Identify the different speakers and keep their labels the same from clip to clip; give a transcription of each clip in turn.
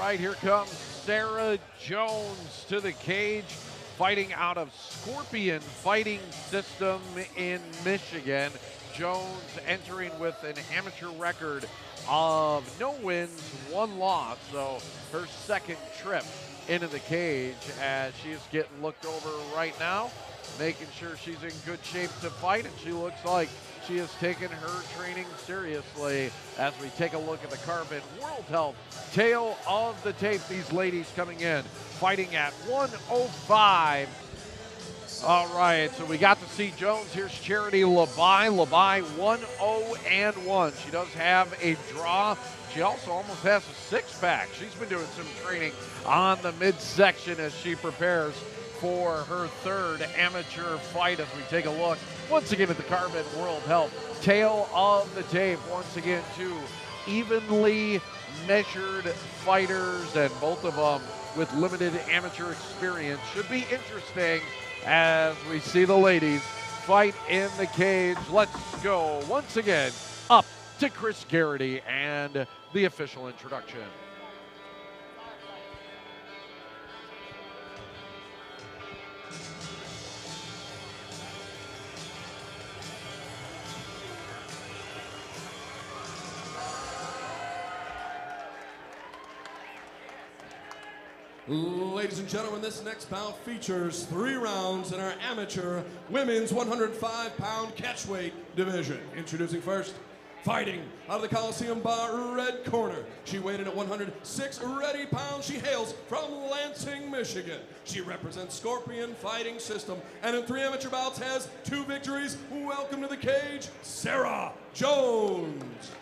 Speaker 1: right, here comes Sarah Jones to the cage, fighting out of Scorpion Fighting System in Michigan. Jones entering with an amateur record of no wins, one loss, so her second trip into the cage as she is getting looked over right now, making sure she's in good shape to fight, and she looks like she has taken her training seriously as we take a look at the Carbon World Health tail of the tape. These ladies coming in, fighting at 105. All right, so we got to see Jones. Here's Charity Labuy. Labuy 1-0-1. She does have a draw. She also almost has a six-pack. She's been doing some training on the midsection as she prepares for her third amateur fight as we take a look once again at the Carbon World Health tail of the tape. Once again, two evenly measured fighters, and both of them with limited amateur experience. Should be interesting as we see the ladies fight in the cage. Let's go once again up to Chris Garrity and the official introduction.
Speaker 2: Ladies and gentlemen, this next bout features 3 rounds in our amateur women's 105-pound catchweight division. Introducing first, fighting out of the Coliseum Bar red corner. She weighed in at 106 ready pounds. She hails from Lansing, Michigan. She represents Scorpion Fighting System and in 3 amateur bouts has 2 victories. Welcome to the cage, Sarah Jones.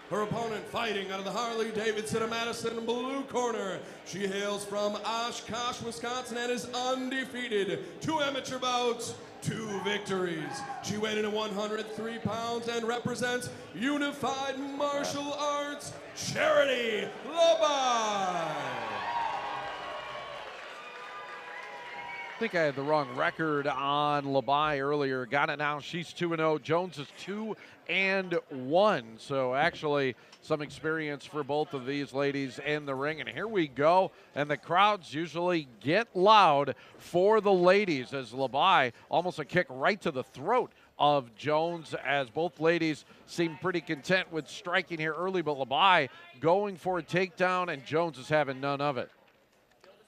Speaker 2: Her opponent fighting out of the Harley-Davidson of Madison blue corner. She hails from Oshkosh, Wisconsin and is undefeated. 2 amateur bouts, 2 victories. She weighed in at 103 pounds and represents Unified Martial Arts, Charity Labuy.
Speaker 1: I think I had the wrong record on Labuy earlier. Got it now. She's 2-0. Jones is 2-1. So actually some experience for both of these ladies in the ring. And here we go. And the crowds usually get loud for the ladies as Labuy almost a kick right to the throat of Jones, as both ladies seem pretty content with striking here early. But Labuy going for a takedown, and Jones is having none of it.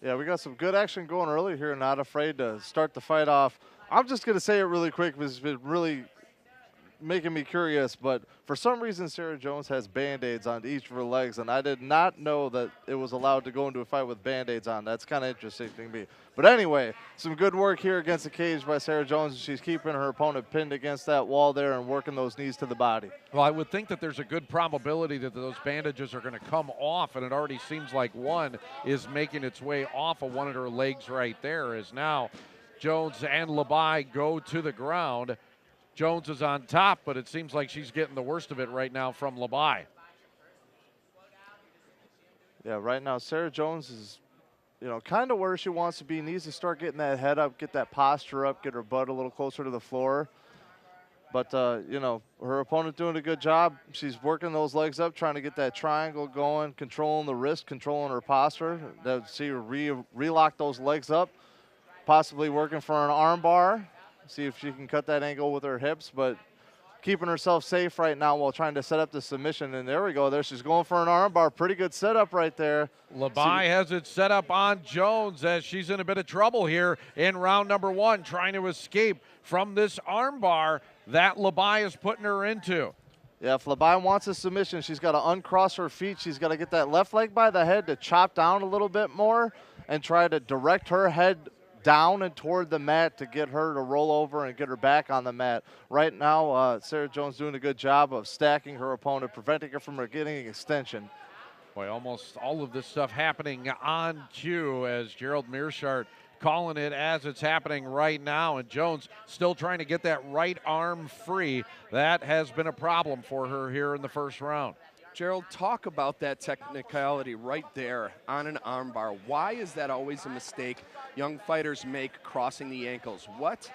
Speaker 3: Yeah, we got some good action going early here, not afraid to start the fight off. I'm just going to say it really quick because it's been really making me curious, but for some reason Sarah Jones has Band-Aids on each of her legs, and I did not know that it was allowed to go into a fight with Band-Aids on. That's kind of interesting to me. But anyway, some good work here against the cage by Sarah Jones. She's keeping her opponent pinned against that wall there and working those knees to the body.
Speaker 1: Well, I would think that there's a good probability that those bandages are going to come off, and it already seems like one is making its way off of one of her legs right there, as now Jones and Labuy go to the ground. Jones is on top, but it seems like she's getting the worst of it right now from Labuy.
Speaker 3: Yeah, right now Sarah Jones is, kind of where she wants to be. Needs to start getting that head up, get that posture up, get her butt a little closer to the floor. But, her opponent doing a good job. She's working those legs up, trying to get that triangle going, controlling the wrist, controlling her posture. See her relock those legs up, possibly working for an arm bar. See if she can cut that angle with her hips, but keeping herself safe right now while trying to set up the submission. And there we go. There she's going for an arm bar. Pretty good setup right there.
Speaker 1: Labuy has it set up on Jones as she's in a bit of trouble here in round number 1, trying to escape from this arm bar that Labuy is putting her into.
Speaker 3: Yeah, if Labuy wants a submission, she's got to uncross her feet. She's got to get that left leg by the head to chop down a little bit more and try to direct her head down and toward the mat to get her to roll over and get her back on the mat. Right now, Sarah Jones doing a good job of stacking her opponent, preventing her from getting an extension.
Speaker 1: Boy, almost all of this stuff happening on cue as Gerald Mearshart calling it as it's happening right now, and Jones still trying to get that right arm free. That has been a problem for her here in the first round.
Speaker 4: Gerald, talk about that technicality right there on an armbar. Why is that always a mistake young fighters make, crossing the ankles? What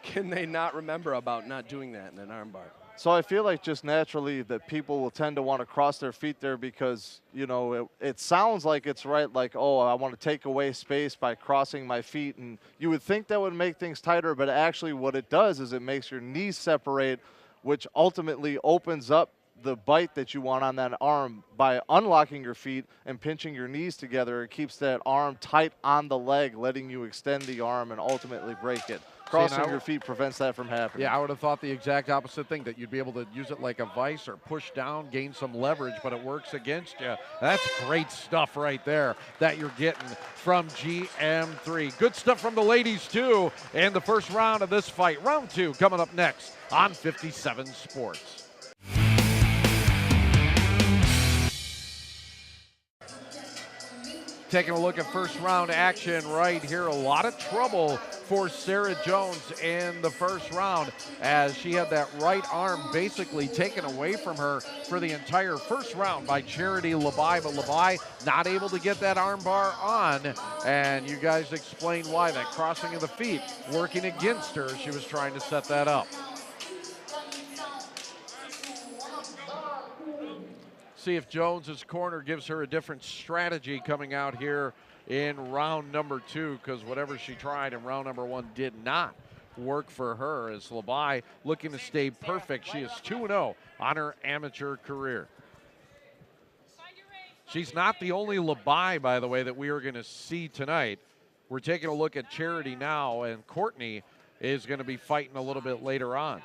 Speaker 4: can they not remember about not doing that in an armbar?
Speaker 3: So I feel like just naturally that people will tend to want to cross their feet there because, you know, it sounds like it's right, like, oh, I want to take away space by crossing my feet. And you would think that would make things tighter, but actually what it does is it makes your knees separate, which ultimately opens up the bite that you want on that arm. By unlocking your feet and pinching your knees together, it keeps that arm tight on the leg, letting you extend the arm and ultimately break it. Crossing your feet prevents that from happening.
Speaker 1: Yeah, I would have thought the exact opposite thing, that you'd be able to use it like a vise or push down, gain some leverage, but it works against you. That's great stuff right there that you're getting from GM3. Good stuff from the ladies, too, in the first round of this fight. Round 2 coming up next on 57 Sports. Taking a look at first round action right here. A lot of trouble for Sarah Jones in the first round as she had that right arm basically taken away from her for the entire first round by Charity Labuy, but Labuy not able to get that arm bar on, and you guys explained why. That crossing of the feet working against her. She was trying to set that up. See if Jones's corner gives her a different strategy coming out here in round number 2, because whatever she tried in round number 1 did not work for her, as Labuy looking to stay perfect. She is 2-0 on her amateur career. She's not the only Labuy, by the way, that we are going to see tonight. We're taking a look at Charity now, and Courtney is going to be fighting a little bit later on.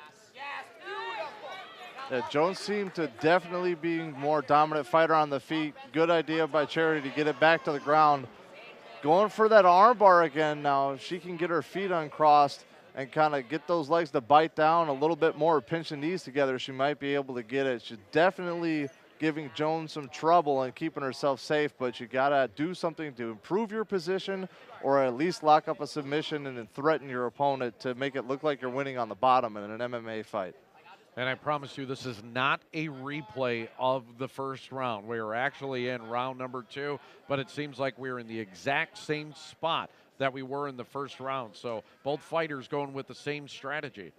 Speaker 3: Yeah, Jones seemed to definitely be more dominant fighter on the feet. Good idea by Charity to get it back to the ground. Going for that arm bar again now. If she can get her feet uncrossed and kind of get those legs to bite down a little bit more, pinch the knees together, she might be able to get it. She's definitely giving Jones some trouble and keeping herself safe, but you got to do something to improve your position or at least lock up a submission and then threaten your opponent to make it look like you're winning on the bottom in an MMA fight.
Speaker 1: And I promise you, this is not a replay of the first round. We are actually in round number 2, but it seems like we're in the exact same spot that we were in the first round. So both fighters going with the same strategy.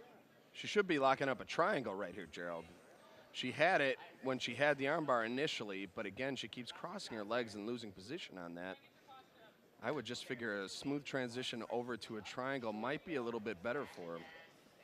Speaker 4: She should be locking up a triangle right here, Gerald. She had it when she had the armbar initially, but again, she keeps crossing her legs and losing position on that. I would just figure a smooth transition over to a triangle might be a little bit better for her.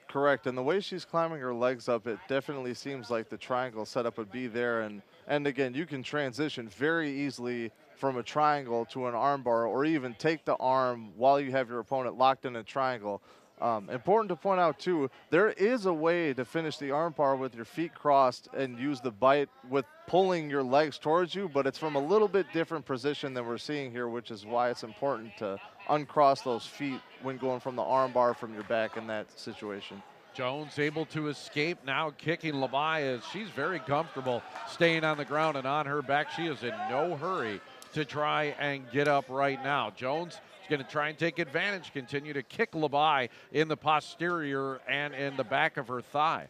Speaker 3: Correct, and the way she's climbing her legs up, it definitely seems like the triangle setup would be there. And again, you can transition very easily from a triangle to an armbar, or even take the arm while you have your opponent locked in a triangle. Important to point out too, there is a way to finish the armbar with your feet crossed and use the bite with pulling your legs towards you, but it's from a little bit different position than we're seeing here, which is why it's important to uncross those feet when going from the armbar from your back in that situation.
Speaker 1: Jones able to escape, now kicking Labuy as she's very comfortable staying on the ground and on her back. She is in no hurry to try and get up right now. Jones is going to try and take advantage, continue to kick Labuy in the posterior and in the back of her thigh.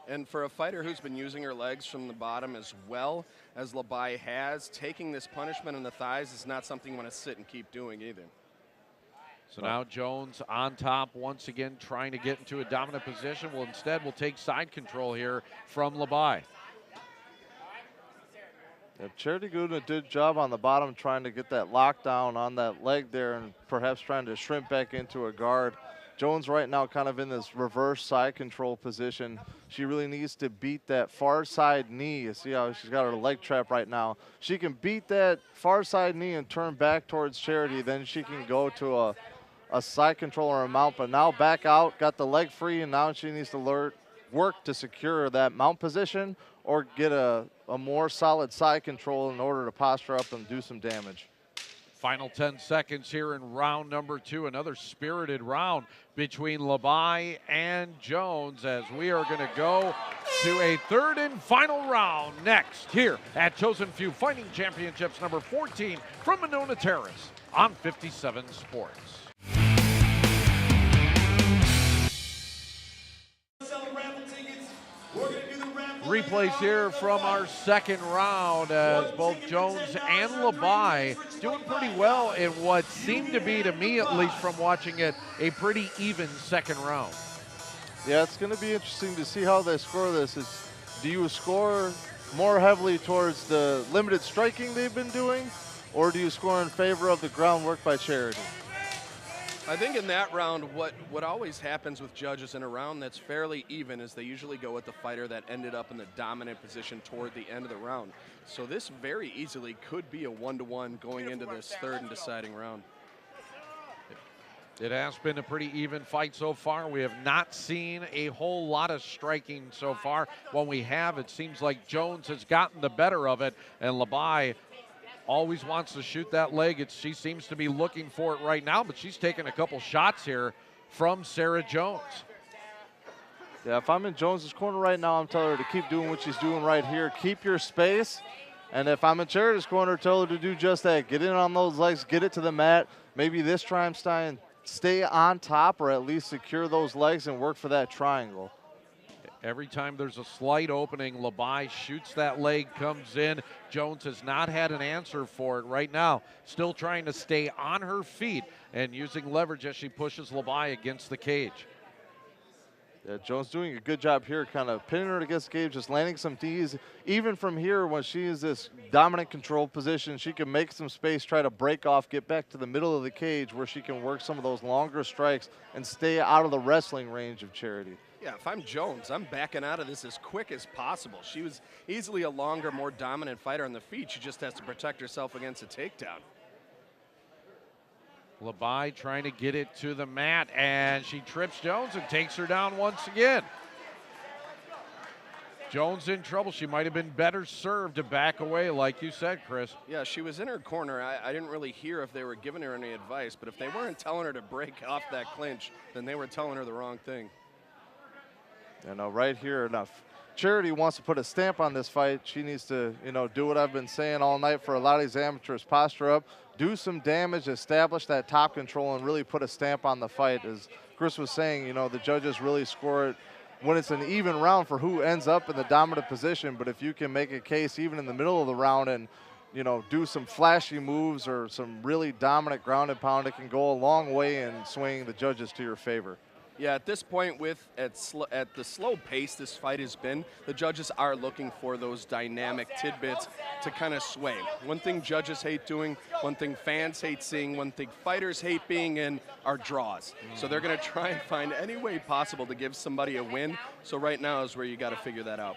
Speaker 4: And for a fighter who's been using her legs from the bottom as well as Labuy has, taking this punishment in the thighs is not something you want to sit and keep doing either.
Speaker 1: So now Jones on top once again, trying to get into a dominant position. Well, instead, we'll take side control here from Labuy.
Speaker 3: Yeah, Charity doing a good job on the bottom, trying to get that lockdown on that leg there and perhaps trying to shrimp back into a guard. Jones right now kind of in this reverse side control position. She really needs to beat that far side knee. You see how she's got her leg trap right now. She can beat that far side knee and turn back towards Charity. Then she can go to a side control or a mount, but now back out, got the leg free, and now she needs to work to secure that mount position or get a more solid side control in order to posture up and do some damage.
Speaker 1: Final 10 seconds here in round number 2. Another spirited round between Labuy and Jones as we are going to go to a third and final round next here at Chosen Few Fighting Championships number 14 from Monona Terrace on 57 Sports. Replays here from our second round as both Jones and Labuy doing pretty well in what seemed to be, to me at least from watching it, a pretty even second round.
Speaker 3: Yeah, it's going to be interesting to see how they score this. Do you score more heavily towards the limited striking they've been doing, or do you score in favor of the groundwork by Charity?
Speaker 4: I think in that round, what always happens with judges in a round that's fairly even is they usually go with the fighter that ended up in the dominant position toward the end of the round. So this very easily could be a 1-to-1 going into this third and deciding round.
Speaker 1: It has been a pretty even fight so far. We have not seen a whole lot of striking so far. When we have, it seems like Jones has gotten the better of it, and Labuy always wants to shoot that leg. She seems to be looking for it right now, but she's taking a couple shots here from Sarah Jones.
Speaker 3: Yeah, if I'm in Jones's corner right now, I'm telling her to keep doing what she's doing right here. Keep your space. And if I'm in Charity's corner, tell her to do just that. Get in on those legs, get it to the mat. Maybe this time stay on top or at least secure those legs and work for that triangle.
Speaker 1: Every time there's a slight opening, Labuy shoots that leg, comes in. Jones has not had an answer for it right now. Still trying to stay on her feet and using leverage as she pushes Labuy against the cage.
Speaker 3: Yeah, Jones doing a good job here, kind of pinning her against the cage, just landing some Ds. Even from here, when she is this dominant control position, she can make some space, try to break off, get back to the middle of the cage where she can work some of those longer strikes and stay out of the wrestling range of Charity.
Speaker 4: Yeah, if I'm Jones, I'm backing out of this as quick as possible. She was easily a longer, more dominant fighter on the feet. She just has to protect herself against a takedown.
Speaker 1: Labuy trying to get it to the mat, and she trips Jones and takes her down once again. Jones in trouble. She might have been better served to back away, like you said, Chris.
Speaker 4: Yeah, she was in her corner. I didn't really hear if they were giving her any advice, but if they weren't telling her to break off that clinch, then they were telling her the wrong thing.
Speaker 3: You know, right here, enough. Charity wants to put a stamp on this fight. She needs to, do what I've been saying all night for a lot of these amateurs. Posture up, do some damage, establish that top control, and really put a stamp on the fight. As Chris was saying, the judges really score it when it's an even round for who ends up in the dominant position. But if you can make a case even in the middle of the round and, do some flashy moves or some really dominant ground and pound, it can go a long way in swinging the judges to your favor.
Speaker 4: Yeah, at this point, at the slow pace this fight has been, the judges are looking for those dynamic tidbits to kind of sway. One thing judges hate doing, one thing fans hate seeing, one thing fighters hate being in are draws. So they're going to try and find any way possible to give somebody a win. So right now is where you got to figure that out.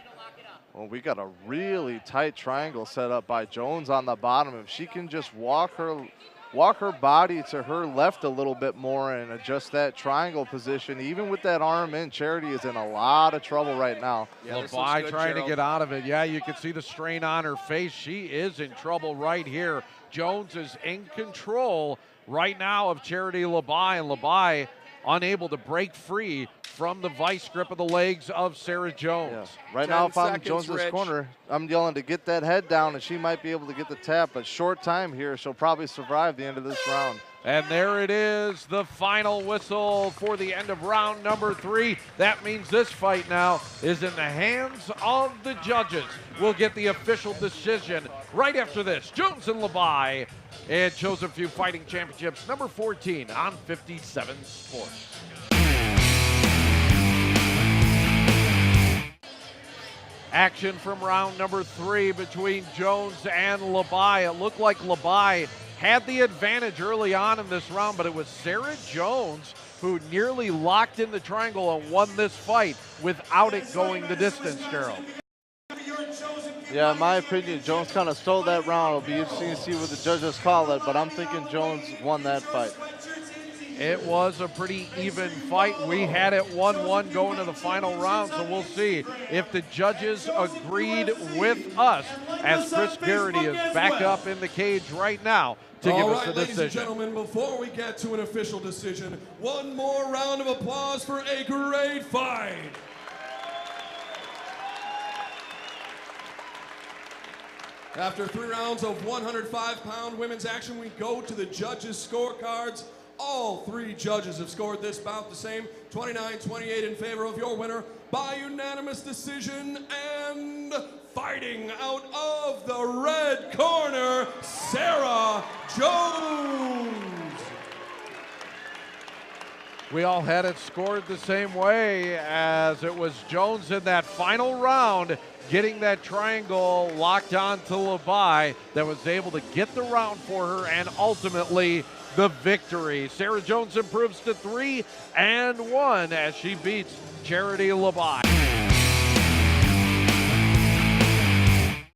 Speaker 3: Well, we got a really tight triangle set up by Jones on the bottom. If she can just walk her body to her left a little bit more and adjust that triangle position, even with that arm in, Charity is in a lot of trouble right now.
Speaker 1: Yeah, Labuy trying to get out of it. Yeah, you can see the strain on her face. She is in trouble right here. Jones is in control right now of Charity Labuy, and Labuy unable to break free from the vice grip of the legs of Sarah Jones.
Speaker 3: Yeah. Right now, if I'm in Jones's corner, I'm yelling to get that head down, and she might be able to get the tap, but short time here. She'll probably survive the end of this round.
Speaker 1: And there it is, the final whistle for the end of round number 3. That means this fight now is in the hands of the judges. We'll get the official decision right after this. Jones and Labuy and Chosen Few Fighting Championships number 14 on 57 Sports. Action from round number 3 between Jones and Labuy. It looked like Labuy had the advantage early on in this round, but it was Sarah Jones who nearly locked in the triangle and won this fight without it going the distance, Gerald.
Speaker 3: Yeah, in my opinion, Jones kind of stole that round. It'll be interesting to see what the judges call it, but I'm thinking Jones won that fight.
Speaker 1: It was a pretty even fight. We had it 1-1 going to the final round, so we'll see if the judges agreed with us as Chris Garrity is back up in the cage right now to give us the decision.
Speaker 2: Ladies and gentlemen, before we get to an official decision, one more round of applause for a great fight. After 3 rounds of 105-pound women's action, we go to the judges' scorecards. All 3 judges have scored this bout the same, 29-28 in favor of your winner by unanimous decision, and fighting out of the red corner, Sarah Jones.
Speaker 1: We all had it scored the same way, as it was Jones in that final round getting that triangle locked on to Labuy that was able to get the round for her and ultimately the victory. Sarah Jones improves to 3-1 as she beats Charity Labuy.